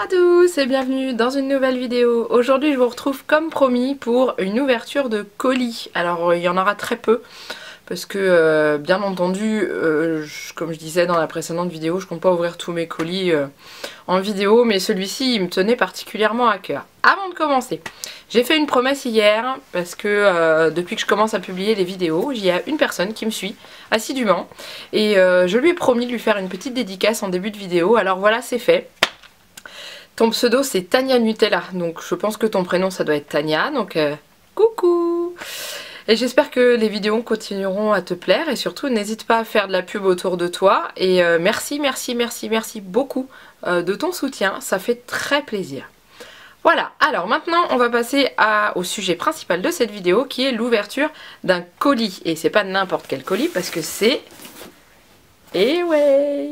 tous et bienvenue dans une nouvelle vidéo. Aujourd'hui je vous retrouve comme promis pour une ouverture de colis. Alors il y en aura très peu parce que bien entendu, comme je disais dans la précédente vidéo, je compte pas ouvrir tous mes colis en vidéo, mais celui-ci il me tenait particulièrement à cœur. Avant de commencer, j'ai fait une promesse hier parce que depuis que je commence à publier les vidéos, il y a une personne qui me suit assidûment et je lui ai promis de lui faire une petite dédicace en début de vidéo. Alors voilà, c'est fait. Ton pseudo c'est Tania Nutella, donc je pense que ton prénom ça doit être Tania, donc coucou. Et j'espère que les vidéos continueront à te plaire et surtout n'hésite pas à faire de la pub autour de toi et merci beaucoup de ton soutien, ça fait très plaisir. Voilà, alors maintenant on va passer au sujet principal de cette vidéo qui est l'ouverture d'un colis. Et c'est pas n'importe quel colis parce que c'est... Eh ouais,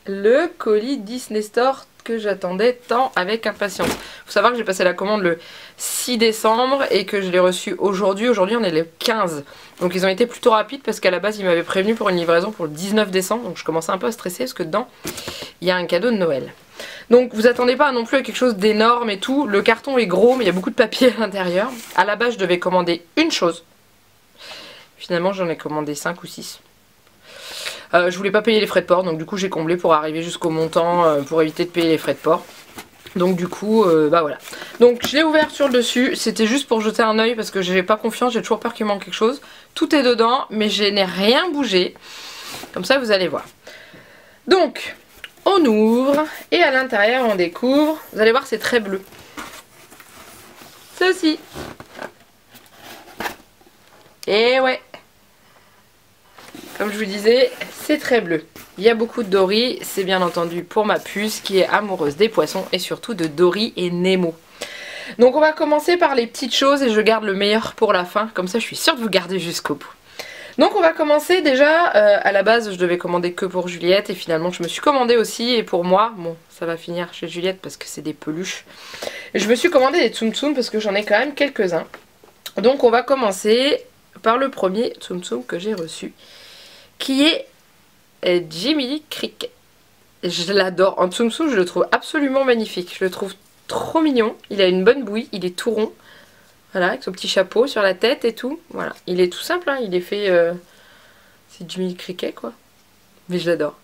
le colis Disney Store que j'attendais tant avec impatience. Faut savoir que j'ai passé la commande le 6 décembre et que je l'ai reçu aujourd'hui. Aujourd'hui on est le 15. Donc ils ont été plutôt rapides parce qu'à la base ils m'avaient prévenu pour une livraison pour le 19 décembre. Donc je commençais un peu à stresser parce que dedans il y a un cadeau de Noël. Donc vous attendez pas non plus à quelque chose d'énorme et tout. Le carton est gros mais il y a beaucoup de papier à l'intérieur. À la base je devais commander une chose. Finalement j'en ai commandé 5 ou 6. Je voulais pas payer les frais de port, donc du coup j'ai comblé pour arriver jusqu'au montant pour éviter de payer les frais de port. Donc du coup, bah voilà. Donc je l'ai ouvert sur le dessus, c'était juste pour jeter un oeil parce que j'ai pas confiance, j'ai toujours peur qu'il manque quelque chose. Tout est dedans, mais je n'ai rien bougé. Comme ça vous allez voir. Donc, on ouvre et à l'intérieur on découvre, vous allez voir c'est très bleu. Ceci. Et ouais. Comme je vous disais, c'est très bleu. Il y a beaucoup de Dory, c'est bien entendu pour ma puce qui est amoureuse des poissons et surtout de Dory et Nemo. Donc on va commencer par les petites choses et je garde le meilleur pour la fin, comme ça je suis sûre de vous garder jusqu'au bout. Donc on va commencer déjà, à la base je devais commander que pour Juliette et finalement je me suis commandé aussi et pour moi, bon ça va finir chez Juliette parce que c'est des peluches. Je me suis commandé des Tsum Tsum parce que j'en ai quand même quelques-uns. Donc on va commencer par le premier Tsum Tsum que j'ai reçu, qui est Jiminy Cricket. Je l'adore. En Tsum Tsum, je le trouve absolument magnifique. Je le trouve trop mignon. Il a une bonne bouille. Il est tout rond. Voilà, avec son petit chapeau sur la tête et tout. Voilà. Il est tout simple. Hein. Il est fait... C'est Jiminy Cricket, quoi. Mais je l'adore.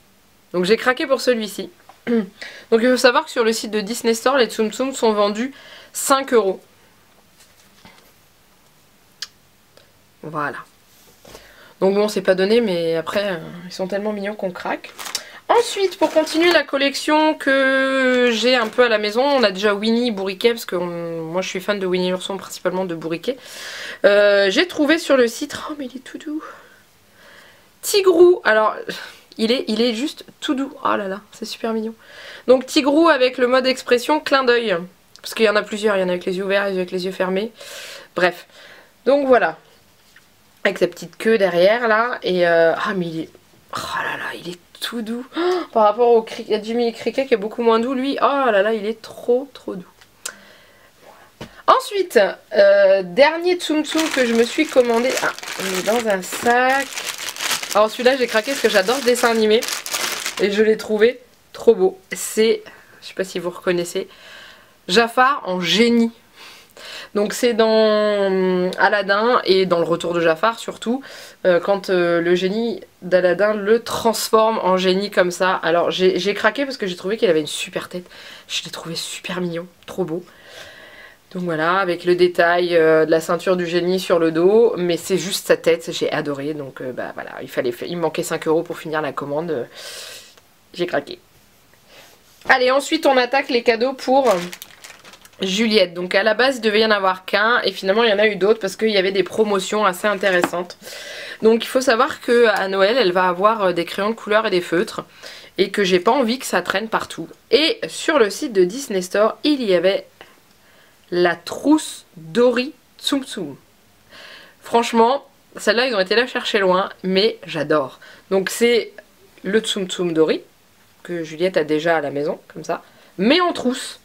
Donc j'ai craqué pour celui-ci. Donc il faut savoir que sur le site de Disney Store, les Tsum Tsum sont vendus 5 €. Voilà. Donc bon, c'est pas donné, mais après, ils sont tellement mignons qu'on craque. Ensuite, pour continuer la collection que j'ai un peu à la maison, on a déjà Winnie Bourriquet, parce que moi je suis fan de Winnie l'ourson, principalement de Bourriquet. J'ai trouvé sur le site, oh mais il est tout doux, Tigrou. Alors, il est juste tout doux, oh là là, c'est super mignon. Donc Tigrou avec le mode expression clin d'œil, parce qu'il y en a plusieurs, il y en a avec les yeux ouverts, il y en a avec les yeux fermés. Bref, donc voilà. Avec sa petite queue derrière là et ah mais il est, oh là là, il est tout doux par rapport au Jiminy Cricket qui est beaucoup moins doux. Lui, oh là là, il est trop doux. Ensuite, dernier Tsum Tsum que je me suis commandé, ah, il est dans un sac. Alors celui-là j'ai craqué parce que j'adore ce dessin animé et je l'ai trouvé trop beau. C'est, je sais pas si vous reconnaissez, Jafar en génie. Donc c'est dans Aladdin et dans le retour de Jafar surtout, quand le génie d'Aladdin le transforme en génie comme ça. Alors j'ai craqué parce que j'ai trouvé qu'il avait une super tête. Je l'ai trouvé super mignon, trop beau. Donc voilà, avec le détail de la ceinture du génie sur le dos, mais c'est juste sa tête, j'ai adoré. Donc bah voilà, il me manquait 5 € pour finir la commande, j'ai craqué. Allez, ensuite on attaque les cadeaux pour... Juliette. Donc à la base il devait y en avoir qu'un et finalement il y en a eu d'autres parce qu'il y avait des promotions assez intéressantes. Donc il faut savoir qu'à Noël elle va avoir des crayons de couleur et des feutres et que j'ai pas envie que ça traîne partout. Et sur le site de Disney Store il y avait la trousse Dory Tsum Tsum. Franchement celle-là ils ont été la chercher loin mais j'adore. Donc c'est le Tsum Tsum Dory que Juliette a déjà à la maison comme ça mais en trousse.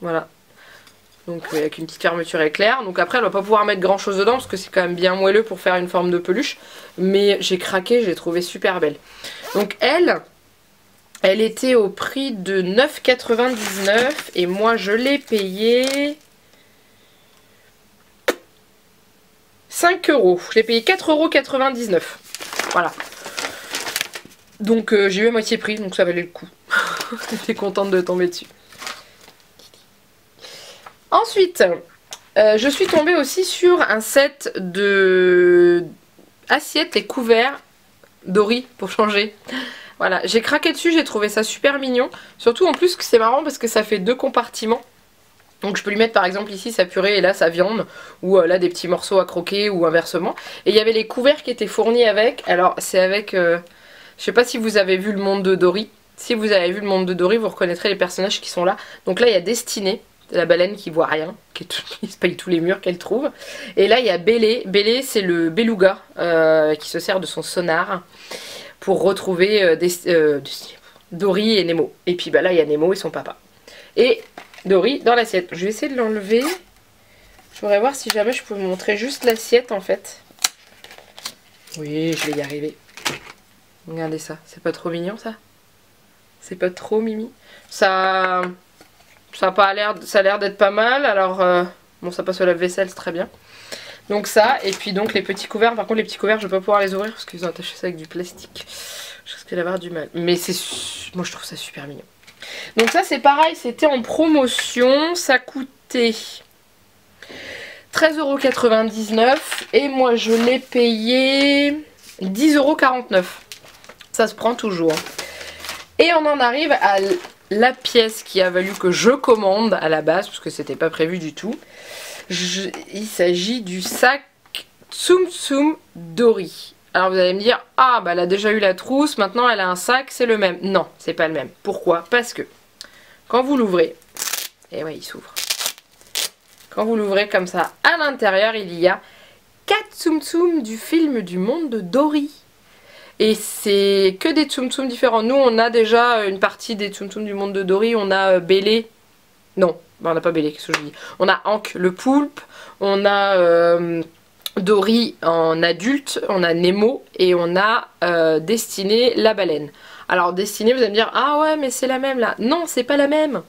Voilà, donc avec une petite fermeture éclair. Donc après elle va pas pouvoir mettre grand chose dedans parce que c'est quand même bien moelleux pour faire une forme de peluche. Mais j'ai craqué, j'ai trouvé super belle. Donc elle Elle était au prix de 9,99 € et moi je l'ai payé 5 €. Je l'ai payé 4,99 €. Voilà. Donc j'ai eu à moitié prix, donc ça valait le coup. J'étais contente de tomber dessus. Ensuite, je suis tombée aussi sur un set de assiettes et couverts Dory pour changer. Voilà, j'ai craqué dessus, j'ai trouvé ça super mignon. Surtout en plus que c'est marrant parce que ça fait 2 compartiments. Donc je peux lui mettre par exemple ici sa purée et là sa viande. Ou là des petits morceaux à croquer ou inversement. Et il y avait les couverts qui étaient fournis avec. Alors c'est avec... je sais pas si vous avez vu le monde de Dory. Si vous avez vu le monde de Dory, vous reconnaîtrez les personnages qui sont là. Donc là il y a Destinée, la baleine qui voit rien, qui se paye tous les murs qu'elle trouve. Et là il y a Bélé. Bélé c'est le beluga qui se sert de son sonar pour retrouver Dory et Nemo. Et puis bah là il y a Nemo et son papa. Et Dory dans l'assiette. Je vais essayer de l'enlever. Je voudrais voir si jamais je peux vous montrer juste l'assiette en fait. Oui, je vais y arriver. Regardez ça, c'est pas trop mignon ça? C'est pas trop mimi? Ça a l'air d'être pas mal. Alors bon, ça passe au lave-vaisselle, c'est très bien. Donc ça, et puis donc les petits couverts. Par contre les petits couverts je vais pas pouvoir les ouvrir parce qu'ils ont attaché ça avec du plastique. Je risque d'avoir du mal. Mais c'est, moi je trouve ça super mignon. Donc ça c'est pareil, c'était en promotion. Ça coûtait 13,99 € et moi je l'ai payé 10,49 €. Ça se prend toujours. Et on en arrive à la pièce qui a valu que je commande à la base parce que c'était pas prévu du tout. Il s'agit du sac Tsum Tsum Dory. Alors vous allez me dire, ah bah elle a déjà eu la trousse, maintenant elle a un sac, c'est le même. Non, c'est pas le même. Pourquoi? Parce que quand vous l'ouvrez, et ouais il s'ouvre. Quand vous l'ouvrez comme ça, à l'intérieur il y a 4 Tsum Tsum du film du monde de Dory. Et c'est que des Tsum Tsum différents. Nous on a déjà une partie des Tsum Tsum du monde de Dory, on a Bélé. Non, bah, on n'a pas Bélé, qu'est-ce que je dis? On a Hank le poulpe, on a Dory en adulte, on a Nemo et on a Destinée la baleine. Alors Destinée, vous allez me dire, ah ouais mais c'est la même là. Non, c'est pas la même.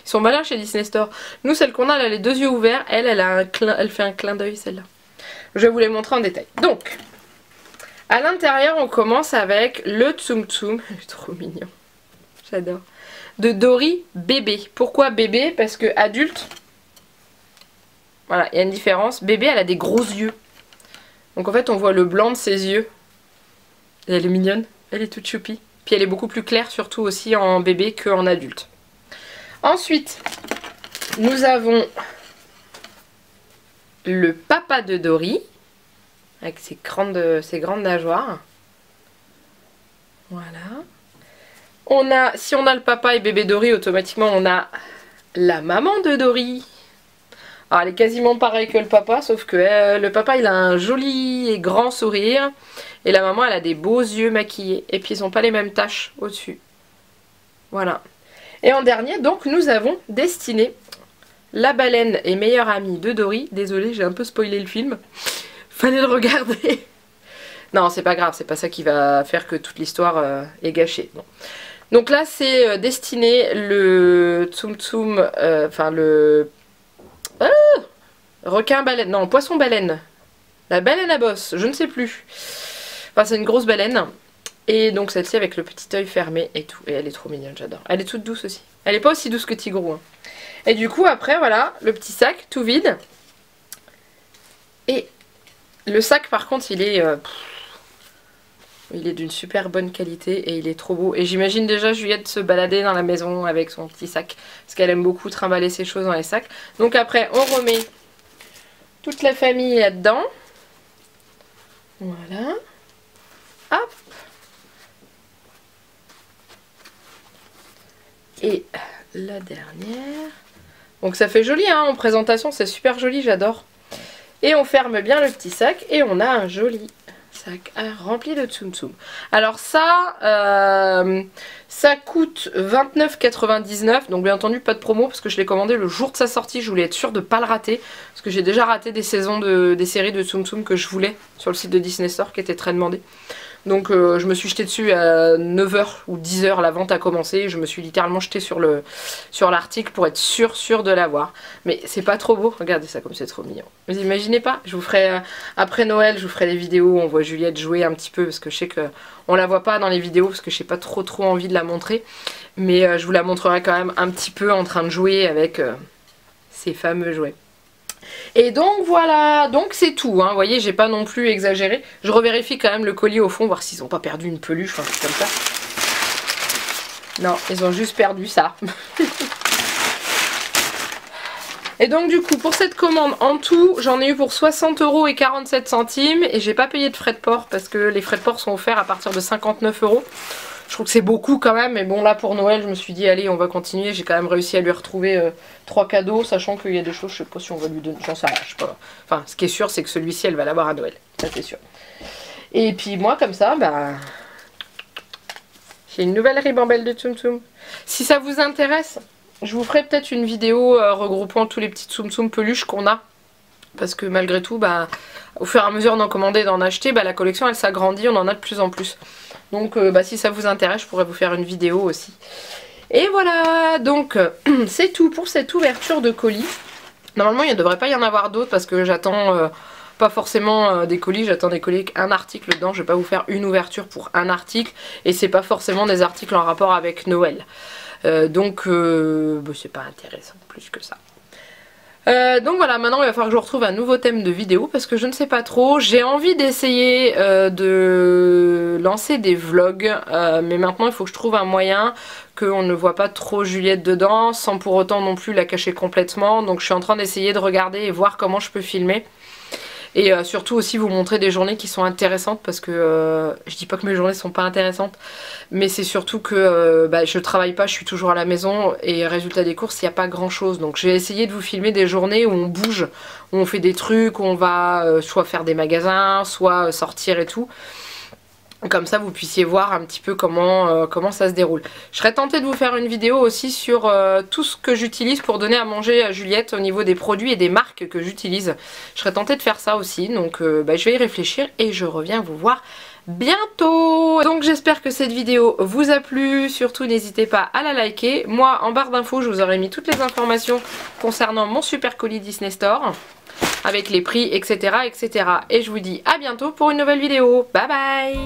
Ils sont malins chez Disney Store. Nous celle qu'on a, elle a les 2 yeux ouverts, elle fait un clin d'œil celle-là. Je vais vous les montrer en détail. Donc, à l'intérieur on commence avec le Tsum Tsum, trop mignon, j'adore. De Dory bébé. Pourquoi bébé? Parce que adulte, voilà, il y a une différence. Bébé, elle a des gros yeux. Donc en fait, on voit le blanc de ses yeux. Et elle est mignonne, elle est toute choupie. Puis elle est beaucoup plus claire, surtout aussi en bébé qu'en adulte. Ensuite, nous avons le papa de Dory, avec ses grandes nageoires. Voilà. Si on a le papa et bébé Dory, automatiquement on a la maman de Dory. Alors elle est quasiment pareille que le papa, sauf que le papa il a un joli et grand sourire. Et la maman elle a des beaux yeux maquillés. Et puis ils n'ont pas les mêmes taches au-dessus. Voilà. Et en dernier, donc nous avons Destinée, la baleine et meilleure amie de Dory. Désolée, j'ai un peu spoilé le film. Fallait le regarder. Non, c'est pas grave, c'est pas ça qui va faire que toute l'histoire est gâchée. Non. Donc là c'est Destinée, le Tsum Tsum, enfin le requin baleine, non poisson baleine, la baleine à bosse, je ne sais plus. Enfin c'est une grosse baleine. Et donc celle-ci avec le petit œil fermé et tout. Et elle est trop mignonne, j'adore. Elle est toute douce aussi. Elle est pas aussi douce que Tigrou. Hein. Et du coup après voilà, le petit sac tout vide. Et le sac par contre il est... il est d'une super bonne qualité et il est trop beau. Et j'imagine déjà Juliette se balader dans la maison avec son petit sac. Parce qu'elle aime beaucoup trimballer ses choses dans les sacs. Donc après on remet toute la famille là-dedans. Voilà. Hop. Et la dernière. Donc ça fait joli hein, en présentation, c'est super joli, j'adore. Et on ferme bien le petit sac et on a un joli sac rempli de Tsum Tsum. Alors ça, ça coûte 29,99 €. Donc bien entendu pas de promo parce que je l'ai commandé le jour de sa sortie. Je voulais être sûre de ne pas le rater. Parce que j'ai déjà raté des séries de Tsum Tsum que je voulais sur le site de Disney Store qui étaient très demandées. Donc je me suis jetée dessus à 9 h ou 10 h, la vente a commencé. Je me suis littéralement jetée sur l'article pour être sûre de l'avoir. Mais c'est pas trop beau, regardez ça comme c'est trop mignon. Vous imaginez pas? Je vous ferai, après Noël, je vous ferai des vidéos où on voit Juliette jouer un petit peu. Parce que je sais qu'on la voit pas dans les vidéos, parce que j'ai pas trop envie de la montrer. Mais je vous la montrerai quand même un petit peu en train de jouer avec ces fameux jouets. Et donc voilà, donc c'est tout, hein. Vous voyez, j'ai pas non plus exagéré. Je revérifie quand même le colis au fond, voir s'ils ont pas perdu une peluche ou un truc comme ça. Non, ils ont juste perdu ça. Et donc du coup, pour cette commande, en tout, j'en ai eu pour 60,47 € et j'ai pas payé de frais de port parce que les frais de port sont offerts à partir de 59 €. Je trouve que c'est beaucoup quand même, mais bon là pour Noël je me suis dit allez on va continuer, j'ai quand même réussi à lui retrouver 3 cadeaux, sachant qu'il y a des choses, je sais pas si on va lui donner, j'en sais rien, je sais pas. Enfin ce qui est sûr c'est que celui-ci elle va l'avoir à Noël, ça c'est sûr. Et puis moi comme ça, bah j'ai une nouvelle ribambelle de Tsum Tsum. Si ça vous intéresse, je vous ferai peut-être une vidéo regroupant tous les petits Tsum Tsum peluches qu'on a. Parce que malgré tout, bah, au fur et à mesure d'en commander, d'en acheter, bah, la collection elle s'agrandit, on en a de plus en plus. Donc bah, si ça vous intéresse, je pourrais vous faire une vidéo aussi. Et voilà, donc c'est tout pour cette ouverture de colis. Normalement il ne devrait pas y en avoir d'autres parce que j'attends pas forcément des colis, j'attends des colis avec un article dedans. Je vais pas vous faire une ouverture pour un article et c'est pas forcément des articles en rapport avec Noël. Donc bah, c'est pas intéressant plus que ça. Donc voilà, maintenant il va falloir que je retrouve un nouveau thème de vidéo parce que je ne sais pas trop. J'ai envie d'essayer de lancer des vlogs, mais maintenant il faut que je trouve un moyen qu'on ne voit pas trop Juliette dedans sans pour autant non plus la cacher complètement. Donc je suis en train d'essayer de regarder et voir comment je peux filmer. Et surtout aussi vous montrer des journées qui sont intéressantes parce que je dis pas que mes journées sont pas intéressantes, mais c'est surtout que bah, je travaille pas, je suis toujours à la maison et résultat des courses il n'y a pas grand chose. Donc je vais essayer de vous filmer des journées où on bouge, où on fait des trucs, où on va soit faire des magasins, soit sortir et tout. Comme ça vous puissiez voir un petit peu comment ça se déroule. Je serais tentée de vous faire une vidéo aussi sur tout ce que j'utilise pour donner à manger à Juliette au niveau des produits et des marques que j'utilise. Je serais tentée de faire ça aussi, donc bah, je vais y réfléchir et je reviens vous voir bientôt. Donc j'espère que cette vidéo vous a plu, surtout n'hésitez pas à la liker. Moi en barre d'infos je vous aurais mis toutes les informations concernant mon super colis Disney Store, avec les prix etc. etc. Et je vous dis à bientôt pour une nouvelle vidéo. Bye bye.